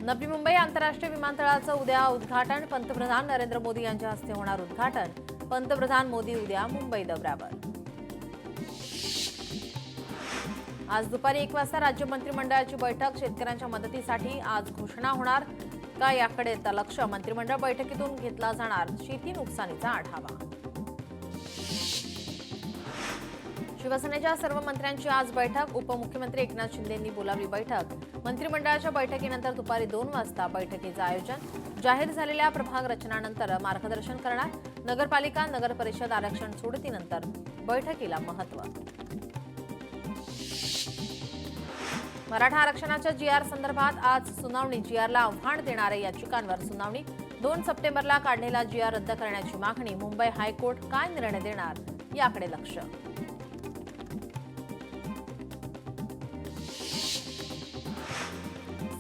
नवी मुंबई आंतरराष्ट्रीय विमानतळाचं उद्या उद्घाटन. पंतप्रधान नरेंद्र मोदी यांच्या हस्ते होणार उद्घाटन. पंतप्रधान मोदी उद्या मुंबई दौऱ्यावर. आज दुपारी 1 वाजता राज्य मंत्रिमंडळाची बैठक. शेतकऱ्यांच्या मदतीसाठी आज घोषणा होणार का याकडे लक्ष. मंत्रिमंडळ बैठकीतून घेतला जाणार शेती नुकसानीचा आढावा. शिवसेनेच्या सर्व मंत्र्यांची आज बैठक. उपमुख्यमंत्री एकनाथ शिंदेंनी बोलावली बैठक. मंत्रिमंडळाच्या बैठकीनंतर दुपारी 2 वाजता बैठकीचं आयोजन. जाहीर झालेल्या प्रभाग रचनानंतर मार्गदर्शन करणार. नगरपालिका नगर परिषद आरक्षण सोडतीनंतर बैठकीला महत्त्व. मराठा आरक्षणाच्या जीआर संदर्भात आज सुनावणी. जीआरला आव्हान देणाऱ्या याचिकांवर सुनावणी. 2 सप्टेंबरला काढलेला जीआर रद्द करण्याची मागणी. मुंबई हायकोर्ट काय निर्णय देणार याकडे लक्ष.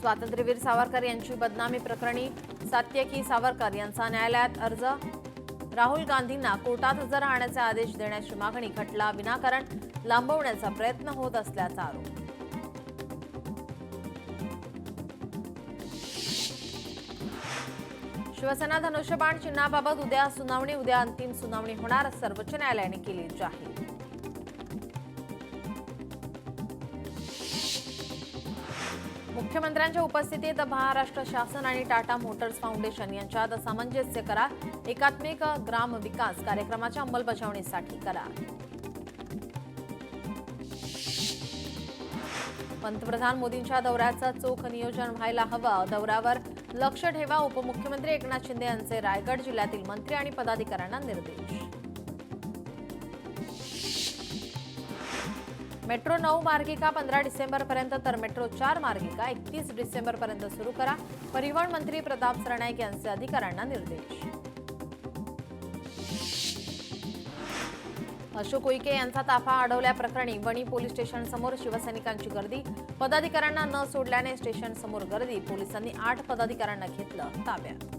स्वातंत्र्यवीर सावरकर यांची बदनामी प्रकरणी सात्यकी सावरकर यांचा न्यायालयात अर्ज. राहुल गांधींना कोर्टात हजर राहण्याचे आदेश देण्याची मागणी. खटला विनाकारण लांबवण्याचा प्रयत्न होत असल्याचा आरोप. शिवसेना धनुष्यबाण चिन्हाबाबत उद्या सुनावणी. उद्या अंतिम सुनावणी होणार. सर्वोच्च न्यायालयाने केली जाहीर. मुख्यमंत्र्यांच्या उपस्थितीत महाराष्ट्र शासन आणि टाटा मोटर्स फाउंडेशन यांच्यात सामंजस्य करार. एकात्मिक ग्राम विकास कार्यक्रमाच्या अंमलबजावणीसाठी करार. पंतप्रधान मोदींच्या दौऱ्याचं चोख नियोजन व्हायला हवं. दौऱ्यावर लक्ष ठेवा. उपमुख्यमंत्री एकनाथ शिंदे यांचे रायगड जिल्ह्यातील मंत्री आणि पदाधिकाऱ्यांना निर्देश. मेट्रो 9 मार्गिका 15 डिसेंबरपर्यंत तर मेट्रो 4 मार्गिका 31 डिसेंबरपर्यंत सुरू करा. परिवहन मंत्री प्रताप सरनाईक यांचे अधिकाऱ्यांना निर्देश. अशोक उईके यांचा ताफा अडवल्याप्रकरणी वणी पोलीस स्टेशन समोर शिवसैनिकांची गर्दी. पदाधिकाऱ्यांना न सोडल्याने स्टेशन समोर गर्दी. पोलिसांनी 8 पदाधिकाऱ्यांना घेतलं ताब्यात.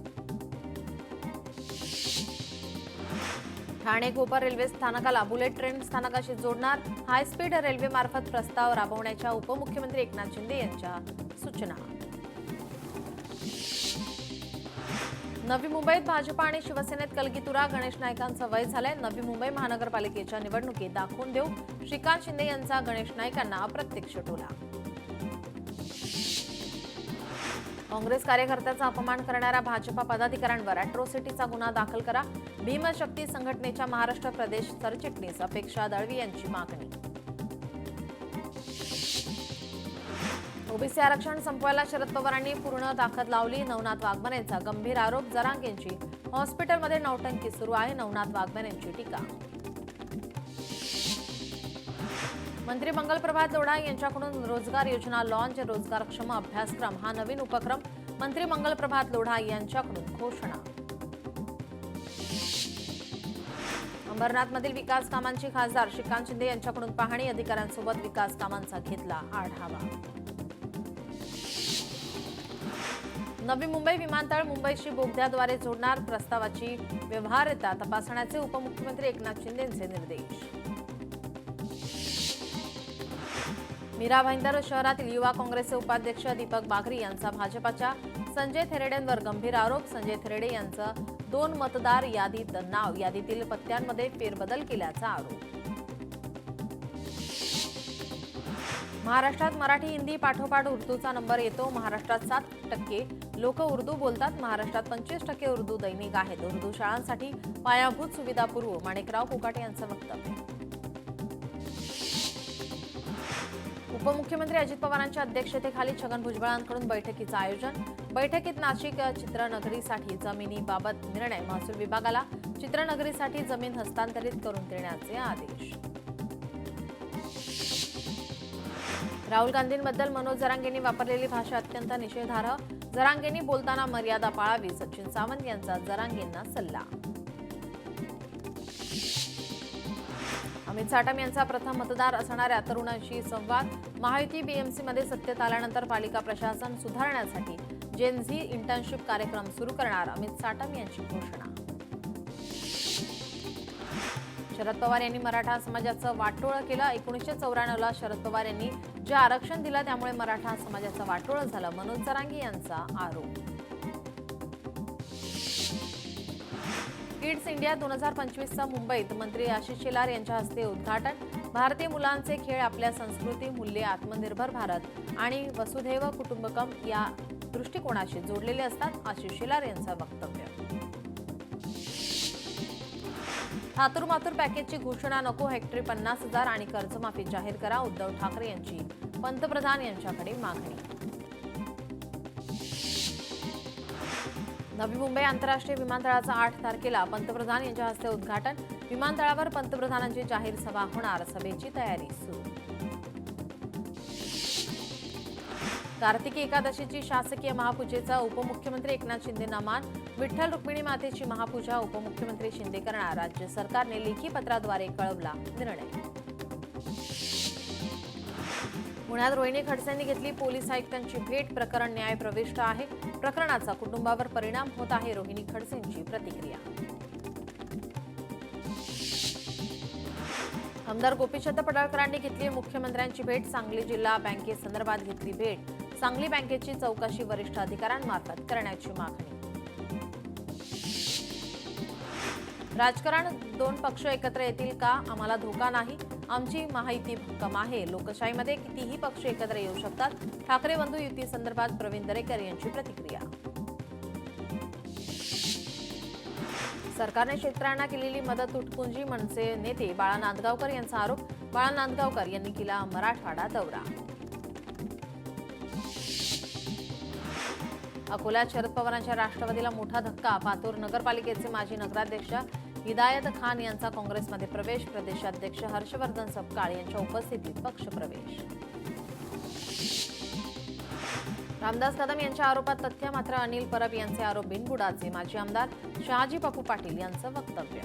ठाणे कोपर रेल्वे स्थानकाला बुलेट ट्रेन स्थानकाशी जोडणार. हायस्पीड रेल्वेमार्फत प्रस्ताव राबवण्याच्या उपमुख्यमंत्री एकनाथ शिंदे यांच्या सूचना. नवी मुंबईत भाजपा आणि शिवसेनेत कलगीतुरा. गणेश नाईकांचं वय झालंय. नवी मुंबई महानगरपालिकेच्या निवडणुकीत दाखवून देऊ. श्रीकांत शिंदे यांचा गणेश नाईकांना अप्रत्यक्ष टोला. काँग्रेस कार्यकर्त्याचा अपमान करणाऱ्या भाजपा पदाधिकाऱ्यांवर अॅट्रॉसिटीचा गुन्हा दाखल करा. भीमशक्ती संघटनेच्या महाराष्ट्र प्रदेश सरचिटणीस अपेक्षा दळवी यांची मागणी. ओबीसी आरक्षण संपवायला शरद पवारांनी पूर्ण ताकद लावली. नवनाथ वाघमारेंचा गंभीर आरोप. जरांगेंची हॉस्पिटलमध्ये नौटंकी सुरू आहे. नवनाथ वाघमारेंची टीका. मंत्री मंगलप्रभात लोढा यांच्याकडून रोजगार योजना लॉन्च. रोजगारक्षम अभ्यासक्रम हा नवीन उपक्रम. मंत्री मंगलप्रभात लोढा यांच्याकडून घोषणा. अंबरनाथमधील विकास कामांची खासदार श्रीकांत शिंदे यांच्याकडून पाहणी. अधिकाऱ्यांसोबत विकास कामांचा घेतला आढावा. नवी मुंबई विमानतळ मुंबईशी बोगद्याद्वारे जोडणार. प्रस्तावाची व्यवहार्यता तपासण्याचे उपमुख्यमंत्री एकनाथ शिंदेंचे निर्देश. मीरा भाईंदर शहरातील युवा काँग्रेसचे उपाध्यक्ष दीपक बागरी यांचा भाजपाच्या संजय थेरेडेंवर गंभीर आरोप. संजय थेरेडे यांचं 2 मतदार यादीत नाव. यादीतील पत्त्यांमध्ये फेरबदल केल्याचा आरोप. महाराष्ट्रात मराठी हिंदी पाठोपाठ उर्दूचा नंबर येतो. महाराष्ट्रात 7% लोक उर्दू बोलतात. महाराष्ट्रात 25% उर्दू दैनिक आहेत. उर्दू शाळांसाठी पायाभूत सुविधा पुरवू. माणिकराव कोकाटे यांचं वक्तव्य. उपमुख्यमंत्री अजित पवारांच्या अध्यक्षतेखाली छगन भुजबळांकडून बैठकीचं आयोजन. बैठकीत नाशिक चित्रनगरीसाठी जमिनीबाबत निर्णय. महसूल विभागाला चित्रनगरीसाठी जमीन हस्तांतरित करून देण्याचे आदेश. राहुल गांधींबद्दल मनोज जरांगेंनी वापरलेली भाषा अत्यंत निषेधार्ह. जरांगेंनी बोलताना मर्यादा पाळावी. सचिन सावंत यांचा जरांगेंना सल्ला. अमित साटम यांचा प्रथम मतदार असणाऱ्या तरुणांशी संवाद. महायुती बीएमसीमध्ये सत्तेत आल्यानंतर पालिका प्रशासन सुधारण्यासाठी जेनझी इंटर्नशिप कार्यक्रम सुरू करणार. अमित साटम यांची घोषणा. शरद पवार यांनी मराठा समाजाचं वाटोळं केलं. 1994ला शरद पवार यांनी जे आरक्षण दिलं त्यामुळे मराठा समाजाचं वाटोळं झालं, मनोज जरांगे यांचा आरोप. किड्स इंडिया 2025चा मुंबईत मंत्री आशिष शेलार यांच्या हस्ते उद्घाटन. भारतीय मुलांचे खेळ आपल्या संस्कृती, मूल्ये, आत्मनिर्भर भारत आणि वसुधैव कुटुंबकम या दृष्टिकोनाशी जोडलेले असतात, आशिष शेलार यांचं वक्तव्य. थातूर पॅकेजची घोषणा नको, हेक्टरी 50,000 आणि कर्जमाफी जाहीर करा, उद्धव ठाकरे यांची पंतप्रधान यांच्याकडे मागणी. नवी मुंबई आंतरराष्ट्रीय विमानतळाचा 8 तारखेला पंतप्रधान यांच्या हस्ते उद्घाटन. विमानतळावर पंतप्रधानांची जाहीर सभा होणार, सभेची तयारी सुरू. कार्तिकी एकादशीची शासकीय महापूजेचा उपमुख्यमंत्री एकनाथ शिंदेंना मान. विठ्ठल रुक्मिणी मातेची महापूजा उपमुख्यमंत्री शिंदे करणार, राज्य सरकारने लेखी पत्राद्वारे कळवला निर्णय. पुण्यात रोहिणी खडसेंनी घेतली पोलीस आयुक्तांची भेट. प्रकरण न्यायप्रविष्ट आहे, प्रकरणाचा कुटुंबावर परिणाम होत आहे, रोहिणी खडसेंची प्रतिक्रिया. आमदार गोपीचंद पडळकरांनी घेतली मुख्यमंत्र्यांची भेट. सांगली जिल्हा बँकेसंदर्भात घेतली भेट. सांगली बँकेची चौकशी वरिष्ठ अधिकाऱ्यांमार्फत करण्याची मागणी. राजकारण 2 पक्ष एकत्र येतील का? आम्हाला धोका नाही, आमची माहिती भक्कम आहे. लोकशाहीमध्ये कितीही पक्ष एकत्र येऊ शकतात. ठाकरे बंधू युती संदर्भात प्रवीण दरेकर यांची प्रतिक्रिया. सरकारने शेतकऱ्यांना केलेली मदत तुटपुंजी, मनसे नेते बाळा नांदगावकर यांचा आरोप. बाळा नांदगावकर यांनी केला मराठवाडा दौरा. अकोल्यात शरद पवारांच्या राष्ट्रवादीला मोठा धक्का. पातूर नगरपालिकेचे माजी नगराध्यक्ष हिदायत खान यांचा काँग्रेसमध्ये प्रवेश. प्रदेशाध्यक्ष हर्षवर्धन सपकाळ यांच्या उपस्थितीत पक्षप्रवेश. रामदास कदम यांच्या आरोपात तथ्य, मात्र अनिल परब यांचे आरोप बिनबुडाचे. माजी आमदार शहाजी पप्पू पाटील यांचं वक्तव्य.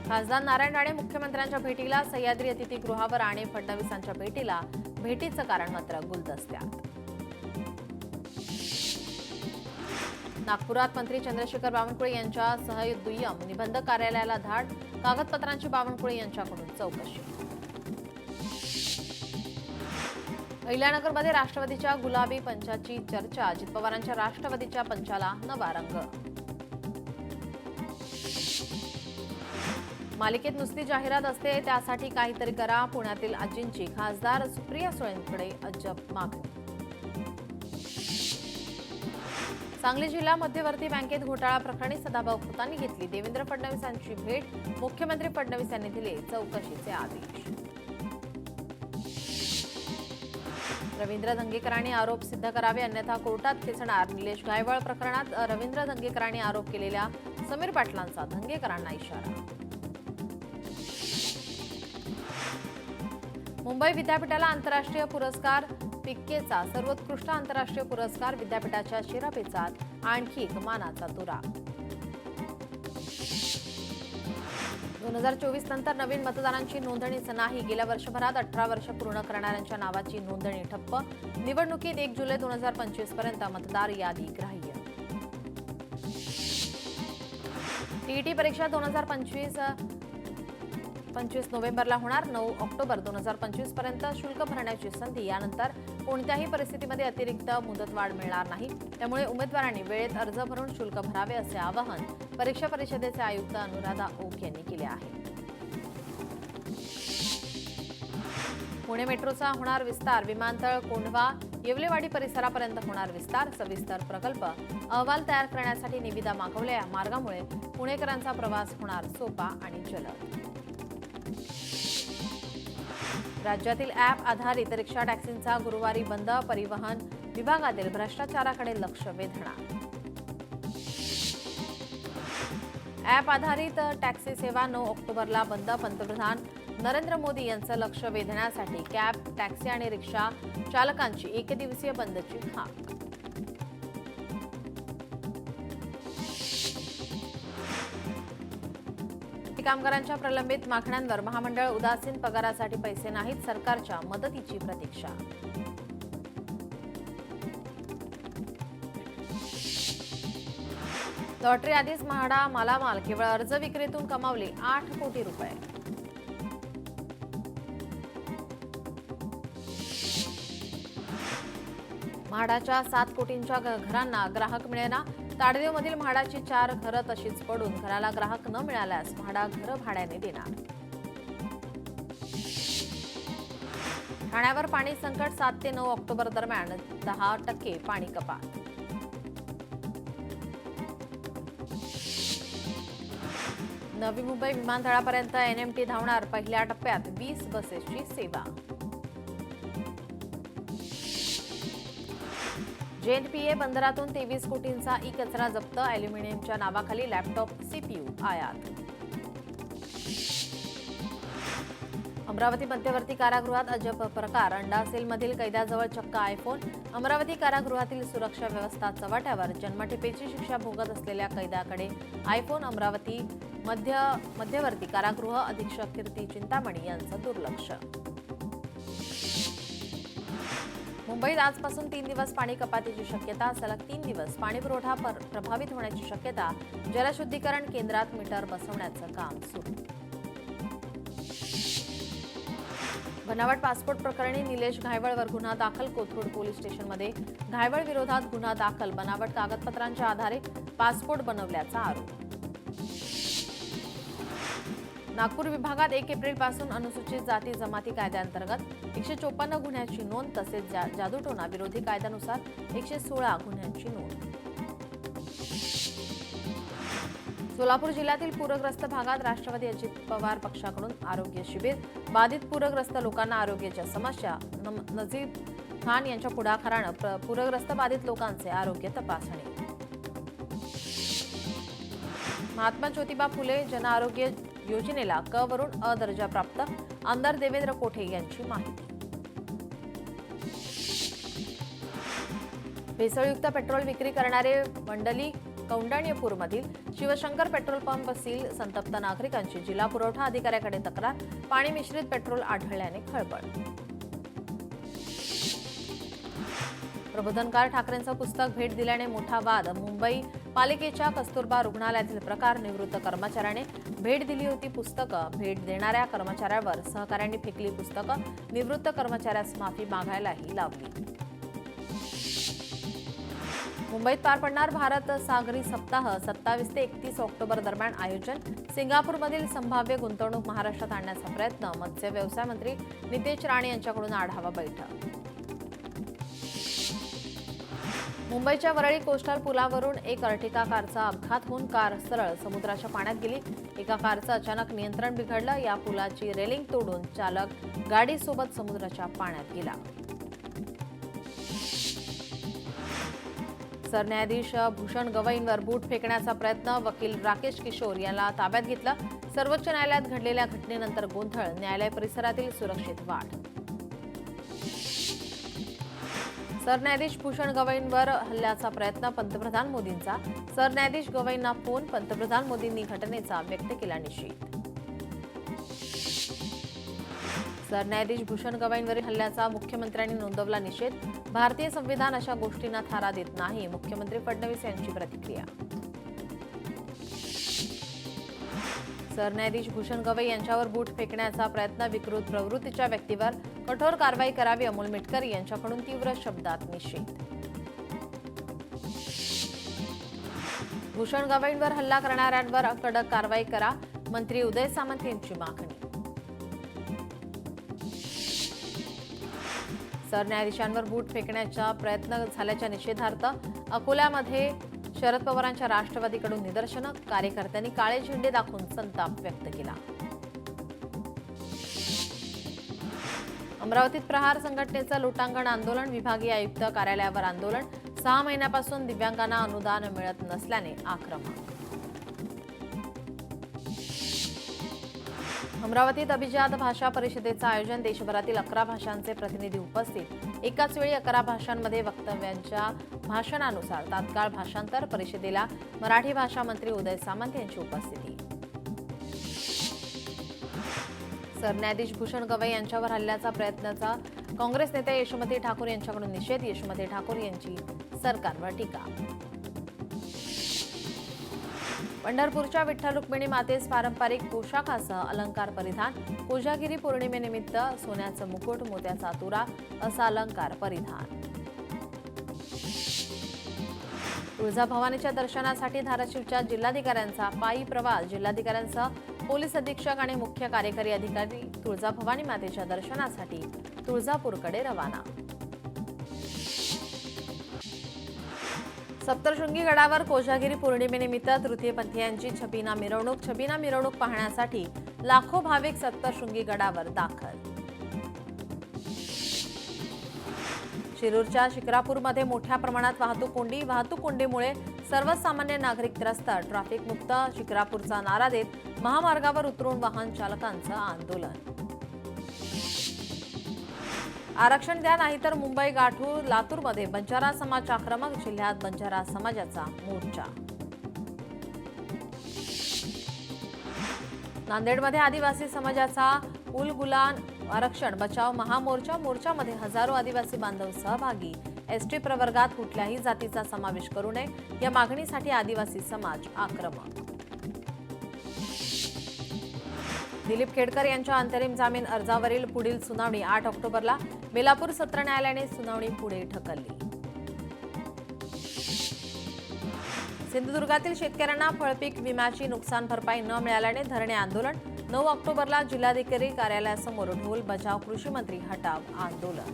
खासदार नारायण राणे मुख्यमंत्र्यांच्या भेटीला. सह्याद्री अतिथीगृहावर आणि फडणवीसांच्या भेटीला. भेटीचं कारण मात्र गुलदस्त्यात. नागपुरात मंत्री चंद्रशेखर बावनकुळे यांच्या दुय्यम निबंधक कार्यालयाला धाड. कागदपत्रांची बावनकुळे यांच्याकडून चौकशी. अहिल्यानगरमध्ये राष्ट्रवादीच्या गुलाबी पंचाची चर्चा. अजित पवारांच्या राष्ट्रवादीच्या पंचाला नवा रंग. मालिकेत नुसती जाहिरात असते, त्यासाठी काहीतरी करा. पुण्यातील आजींची खासदार सुप्रिया सुळेंकडे अजब मागणी. सांगली जिल्हा मध्यवर्ती बँकेत घोटाळा प्रकरणी सदाभाऊ खोतांनी घेतली देवेंद्र फडणवीसांची भेट. मुख्यमंत्री फडणवीस यांनी दिले चौकशीचे आदेश. रवींद्र दंगेकरांनी आरोप सिद्ध करावे, अन्यथा कोर्टात खेचणार. निलेश गायवळ प्रकरणात रवींद्र दंगेकरांनी आरोप केलेल्या समीर पाटलांचा दंगेकरांना इशारा. मुंबई विद्यापीठाला आंतरराष्ट्रीय पुरस्कार. पिक्केचा सर्वोत्कृष्ट आंतरराष्ट्रीय पुरस्कार. विद्यापीठाच्या शिरापेचात आणखी एक मानाचा तुरा. 2024 नंतर नवीन मतदारांची नोंदणीच नाही. गेल्या वर्षभरात 18 वर्ष पूर्ण करणाऱ्यांच्या नावाची नोंदणी ठप्प. निवडणुकीत 1 जुलै 2025 पर्यंत मतदार यादी ग्राह्य. टीईटी परीक्षा 2025 नोव्हेंबरला होणार. 9 ऑक्टोबर 2025 पर्यंत शुल्क भरण्याची संधी. यानंतर कोणत्याही परिस्थितीमध्ये अतिरिक्त मुदतवाढ मिळणार नाही. त्यामुळे उमेदवारांनी वेळेत अर्ज भरून शुल्क भरावे असे आवाहन परीक्षा परिषदेचे आयुक्त अनुराधा ओक यांनी केले आहे. पुणे मेट्रोचा होणार विस्तार. विमानतळ, कोंढवा, येवलेवाडी परिसरापर्यंत होणार विस्तार. सविस्तर प्रकल्प अहवाल तयार करण्यासाठी निविदा मागवल्या. मार्गामुळे पुणेकरांचा प्रवास होणार सोपा आणि जलद. राज्यातील ॲप आधारित रिक्षा टॅक्सींचा गुरुवारी बंद. परिवहन विभागातील भ्रष्टाचाराकडे लक्ष वेधणार. ॲप आधारित टॅक्सी सेवा 9 ऑक्टोबरला बंद. पंतप्रधान नरेंद्र मोदी यांचं लक्ष वेधण्यासाठी कॅब, टॅक्सी आणि रिक्षा चालकांची एकदिवसीय बंदची हाक. कामगारांच्या प्रलंबित मागण्यांवर महामंडळ उदासीन. पगारासाठी पैसे नाहीत, सरकारच्या मदतीची प्रतीक्षा. लॉटरी आधीच म्हाडा मालामाल. केवळ अर्ज विक्रीतून कमावले 8 कोटी रुपये. म्हाडाच्या 7 कोटींच्या घरांना ग्राहक मिळेना. ताडदेवमधील म्हाडाची 4 घरं तशीच पडून घराला ग्राहक न मिळाल्यास म्हाडा घरं भाड्याने देणार. ठाण्यावर पाणी संकट. 7 ते 9 ऑक्टोबर दरम्यान 10% पाणी कपात. नवी मुंबई विमानतळापर्यंत एनएमटी धावणार. पहिल्या टप्प्यात 20 बसेसची सेवा. जेएनपीए बंदरातून 23 कोटींचा ई कचरा जप्त. अॅल्युमिनियमच्या नावाखाली लॅपटॉप, सीपीयू आयात. अमरावती मध्यवर्ती कारागृहात अजब प्रकार. अंडा सेलमधील कैद्याजवळ चक्क आयफोन. अमरावती कारागृहातील सुरक्षा व्यवस्था चव्हाट्यावर. जन्मठेपेची शिक्षा भोगत असलेल्या कैद्याकडे आयफोन. अमरावती मध्यवर्ती कारागृह अधीक्षक कीर्ती चिंतामणी यांचं दुर्लक्ष. मुंबईत आजपासून 3 दिवस पाणी कपातीची शक्यता. सलग 3 दिवस पाणीपुरवठा प्रभावित होण्याची शक्यता. जलशुद्धीकरण केंद्रात मीटर बसवण्याचं काम सुरू. बनावट पासपोर्ट प्रकरणी निलेश घायवळवर गुन्हा दाखल. कोथरूड पोलीस स्टेशनमध्ये घायवळ विरोधात गुन्हा दाखल. बनावट कागदपत्रांच्या आधारे पासपोर्ट बनवल्याचा आरोप. नागपूर विभागात 1 एप्रिलपासून अनुसूचित जाती जमाती कायद्याअंतर्गत 154 गुन्ह्याची नोंद. तसेच जादूटोणा विरोधी कायद्यानुसार 116 गुन्ह्यांची नोंद. सोलापूर जिल्ह्यातील पूरग्रस्त भागात राष्ट्रवादी अजित पवार पक्षाकडून आरोग्य शिबिर. बाधित पूरग्रस्त लोकांना आरोग्याच्या समस्या. नजीब खान यांच्या पुढाकारानं पूरग्रस्त बाधित लोकांचे आरोग्य तपासणी. महात्मा ज्योतिबा फुले जन आरोग्य योजनेला क वरून अ दर्जा प्राप्त. आमदार देवेंद्र कोठे यांची माहिती. भेसळयुक्त पेट्रोल विक्री करणारे मंडली कौंडण्यपूरमधील शिवशंकर पेट्रोल पंप सील. संतप्त नागरिकांची जिल्हा पुरवठा अधिकाऱ्याकडे तक्रार. पाणी मिश्रित पेट्रोल आढळल्याने खळबळ. प्रबोधनकार ठाकरेंचं पुस्तक भेट दिल्याने मोठा वाद. मुंबई पालिकेच्या कस्तुरबा रुग्णालयातील प्रकार. निवृत्त कर्मचाऱ्याने भेट दिली होती पुस्तकं. भेट देणाऱ्या कर्मचाऱ्यावर सहकाऱ्यांनी फेकली पुस्तकं. निवृत्त कर्मचाऱ्यास माफी मागायलाही लावली. मुंबईत पार पडणार भारत सागरी सप्ताह. 27 ते 31 ऑक्टोबर दरम्यान आयोजन. सिंगापूरमधील संभाव्य गुंतवणूक महाराष्ट्रात आणण्याचा प्रयत्न. मत्स्य व्यवसाय मंत्री नितेश राणे यांच्याकडून आढावा बैठक. मुंबईच्या वरळी कोस्टल पुलावरून एक अर्टिगा कारचा अपघात होऊन कार सरळ समुद्राच्या पाण्यात गेली. एका कारचं अचानक नियंत्रण बिघडलं. या पुलाची रेलिंग तोडून चालक गाडीसोबत समुद्राच्या पाण्यात गेला. सरन्यायाधीश भूषण गवईंवर बूट फेकण्याचा प्रयत्न. वकील राकेश किशोर यांना ताब्यात घेतलं. सर्वोच्च न्यायालयात घडलेल्या घटनेनंतर गोंधळ. न्यायालय परिसरातील सुरक्षेत वाढ. सरन्यायाधीश भूषण गवईंवर हल्ल्याचा प्रयत्न. पंतप्रधान मोदींचा सरन्यायाधीश गवईंना फोन. पंतप्रधान मोदींनी घटनेचा व्यक्त केला निषेध. सरन्यायाधीश भूषण गवईंवरील हल्ल्याचा मुख्यमंत्र्यांनी नोंदवला निषेध. भारतीय संविधान अशा गोष्टींना थारा देत नाही. मुख्यमंत्री फडणवीस यांची प्रतिक्रिया. सरन्यायाधीश भूषण गवई यांच्यावर बूट फेकण्याचा प्रयत्न. विकृत प्रवृत्तीच्या व्यक्तीवर कठोर कारवाई करावी. अमोल मिटकर यांच्याकडून तीव्र शब्दात निषेध. भूषण गवईंवर हल्ला करणाऱ्यांवर कडक कारवाई करा. मंत्री उदय सामंत यांची मागणी. सरन्यायाधीशांवर बूट फेकण्याचा प्रयत्न झाल्याच्या निषेधार्थ अकोल्यामध्ये शरद पवारांच्या राष्ट्रवादीकडून निदर्शनं. कार्यकर्त्यांनी काळे झेंडे दाखवून संताप व्यक्त केला. अमरावतीत प्रहार संघटनेचं लोटांगण आंदोलन. विभागीय आयुक्त कार्यालयावर आंदोलन. 6 महिन्यापासून दिव्यांगांना अनुदान मिळत नसल्याने आक्रमक. अमरावतीत अभिजात भाषा परिषदेचं आयोजन. देशभरातील 11 भाषांचे प्रतिनिधी उपस्थित. एकाच वेळी 11 भाषांमध्ये वक्तव्यांच्या भाषणानुसार तात्काळ भाषांतर. परिषदेला मराठी भाषा मंत्री उदय सामंत यांची उपस्थिती. सरन्यायाधीश भूषण गवई यांच्यावर हल्ल्याचा प्रयत्नाचा काँग्रेस नेत्या यशोमती ठाकूर यांच्याकडून निषेध. यशोमती ठाकूर यांची सरकारवर टीका. पंढरपूरच्या विठ्ठल रुक्मिणी मातेस पारंपरिक पोशाखासह अलंकार परिधान. कोजागिरी पौर्णिमेनिमित्त सोन्याचं मुकुट, मोत्याचा तुरा असा अलंकार परिधान. तुळजाभवानीच्या दर्शनासाठी धाराशिवच्या जिल्हाधिकाऱ्यांचा पायी प्रवास. जिल्हाधिकाऱ्यांसह पोलीस अधीक्षक आणि मुख्य कार्यकारी अधिकारी तुळजाभवानी मातेच्या दर्शनासाठी तुळजापूरकडे रवाना. सप्तशृंगी गडावर कोजागिरी पौर्णिमेनिमित्त तृतीयपंथीयांची छबिना मिरवणूक पाहण्यासाठी लाखो भाविक सप्तशृंगी गडावर दाखल. शिरूरच्या शिक्रापूरमध्ये मोठ्या प्रमाणात वाहतूक कोंडीमुळे सर्वसामान्य नागरिक त्रस्त. ट्रॅफिक मुक्त शिक्रापूरचा नारा देत महामार्गावर उतरून वाहन चालकांचं आंदोलन. आरक्षण द्या नाहीतर मुंबई गाठू. लातूरमध्ये बंजारा समाज आक्रमक. जिल्ह्यात बंजारा समाजाचा मोर्चा. नांदेडमध्ये आदिवासी समाजाचा उलगुलान आरक्षण बचाव महामोर्चा. मोर्चामध्ये हजारो आदिवासी बांधव सहभागी. एसटी प्रवर्गात कुठल्याही जातीचा समावेश करू नये या मागणीसाठी आदिवासी समाज आक्रमक. दिलीप खेडकर यांच्या अंतरिम जामीन अर्जावरील पुढील सुनावणी 8 ऑक्टोबरला. बेलापूर सत्र न्यायालयाने सुनावणी पुढे ढकलली. सिंधुदुर्गातील शेतकऱ्यांना फळपीक विम्याची नुकसान भरपाई न मिळाल्याने धरणे आंदोलन. 9 ऑक्टोबरला जिल्हाधिकारी कार्यालयासमोर ढोल बजाव. कृषी मंत्री हटाव आंदोलन.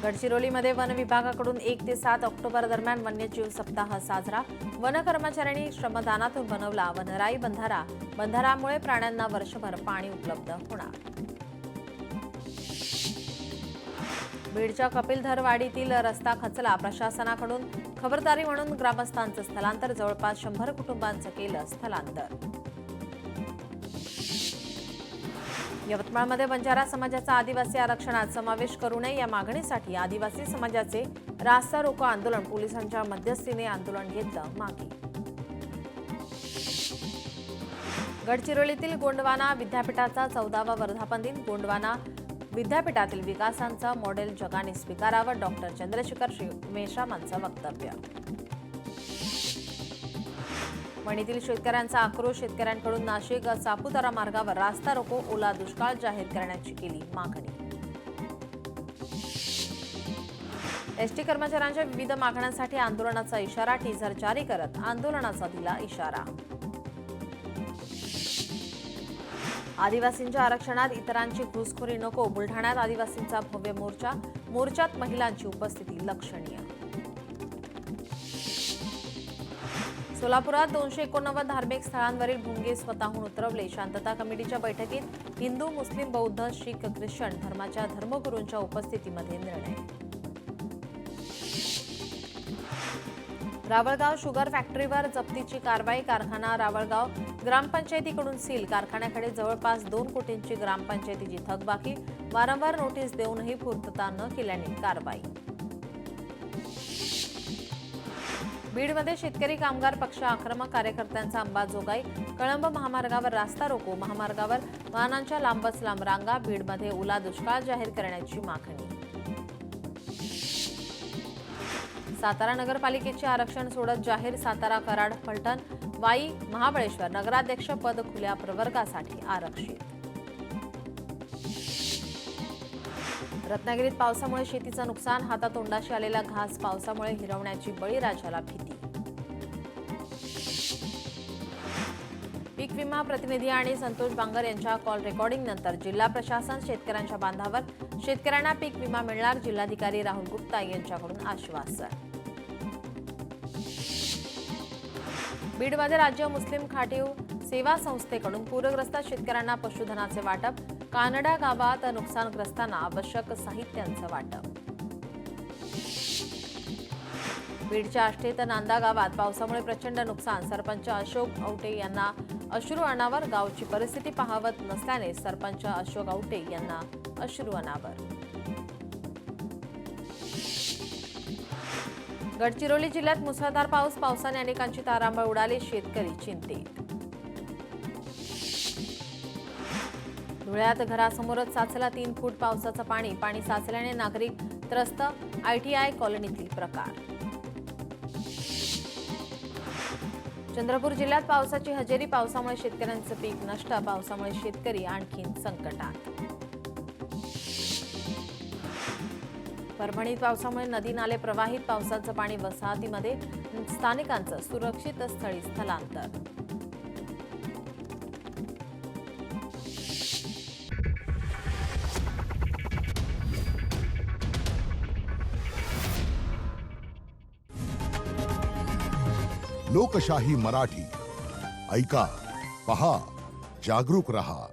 गडचिरोलीमध्ये वन विभागाकडून 1 ते 7 ऑक्टोबर दरम्यान वन्यजीव सप्ताह साजरा. वन कर्मचाऱ्यांनी श्रमदानातून बनवला वनराई बंधारा. बंधारामुळे प्राण्यांना वर्षभर पाणी उपलब्ध होणार. बीडच्या कपिलधरवाडीतील रस्ता खचला. प्रशासनाकडून खबरदारी म्हणून ग्रामस्थांचं स्थलांतर. जवळपास 100 कुटुंबांचं केलं स्थलांतर. यवतमाळमध्ये बंजारा समाजाचा आदिवासी आरक्षणात समावेश करू नये या मागणीसाठी आदिवासी समाजाचे रास्ता रोको आंदोलन. पोलिसांच्या मध्यस्थीने आंदोलन घेतलं मागे. गडचिरोलीतील गोंडवाना विद्यापीठाचा 14वा वर्धापन दिन. गोंडवाना विद्यापीठातील विकासांचं मॉडेल जगाने स्वीकारावं. डॉक्टर चंद्रशेखर मेश्रामांचं वक्तव्य. वणीतील शेतकऱ्यांचा आक्रोश. शेतकऱ्यांकडून नाशिक सापुतारा मार्गावर रास्ता रोको. ओला दुष्काळ जाहीर करण्याची केली मागणी. एसटी कर्मचाऱ्यांच्या विविध मागण्यांसाठी आंदोलनाचा इशारा. टीझर जारी करत आंदोलनाचा दिला इशारा. आदिवासींच्या आरक्षणात इतरांची घुसखोरी नको. बुलढाण्यात आदिवासींचा भव्य मोर्चा. मोर्चात महिलांची उपस्थिती लक्षणीय. सोलापुरात 289 धार्मिक स्थळांवरील भुंगे स्वतःहून उतरवले. शांतता कमिटीच्या बैठकीत हिंदू, मुस्लिम, बौद्ध, शीख, ख्रिश्चन धर्माच्या धर्मगुरूंच्या उपस्थितीमध्ये निर्णय. रावळगाव शुगर फॅक्टरीवर जप्तीची कारवाई. कारखाना रावळगाव ग्रामपंचायतीकडून सील. कारखान्याकडे जवळपास 2 कोटींची ग्रामपंचायतीची थकबाकी. वारंवार नोटीस देऊनही पूर्तता न केल्याने कारवाई. बीडमध्ये शेतकरी कामगार पक्ष आक्रमक. कार्यकर्त्यांचा अंबाजोगाई. कळंब महामार्गावर रास्ता रोको. महामार्गावर वाहनांच्या लांबच लांब रांगा. बीडमध्ये ओला दुष्काळ जाहीर करण्याची मागणी. सातारा नगरपालिकेचे आरक्षण सोडत जाहीर. सातारा कराड फलटण वाई महाबळेश्वर नगराध्यक्ष पद खुल्या प्रवर्गासाठी आरक्षित. रत्नागिरीत पावसामुळे शेतीचं नुकसान. हातातोंडाशी आलेला घास पावसामुळे हिरवण्याची बळीराजाला भीती. पीक विमा प्रतिनिधी आणि संतोष बांगर यांच्या कॉल रेकॉर्डिंग नंतर जिल्हा प्रशासन शेतकऱ्यांच्या बांधावर. शेतकऱ्यांना पीक विमा मिळणार. जिल्हाधिकारी राहुल गुप्ता यांच्याकडून आश्वासन. बीडमध्ये राज्य मुस्लिम खाटीव सेवा संस्थेकडून पूरग्रस्त शेतकऱ्यांना पशुधनाचे वाटप. कानडा गावात नुकसानग्रस्तांना आवश्यक साहित्यांचं वाटप. बीडच्या आष्टेत नांदा गावात पावसामुळे प्रचंड नुकसान. सरपंच अशोक औटे यांना अश्रू अनावर. गावची परिस्थिती पाहवत नसल्याने सरपंच अशोक औटे यांना अश्रू अनावर. गडचिरोली जिल्ह्यात मुसळधार पाऊस. पावसाने अनेकांची तारांबळ उडाली. शेतकरी चिंतेत. धुळ्यात घरासमोरच साचला 3 फूट पावसाचं पाणी. पाणी साचल्याने नागरिक त्रस्त. ITI कॉलनीतील प्रकार. चंद्रपूर जिल्ह्यात पावसाची हजेरी. पावसामुळे शेतकऱ्यांचं पीक नष्ट. पावसामुळे शेतकरी आणखीन संकटात. परभणीत पावसामुळे नदी नाले प्रवाहित, पावसाचं पाणी वसाहतीमध्ये, स्थानिकांचं सुरक्षित स्थळी स्थलांतर. लोकशाही मराठी ऐका, पहा, जागरूक रहा.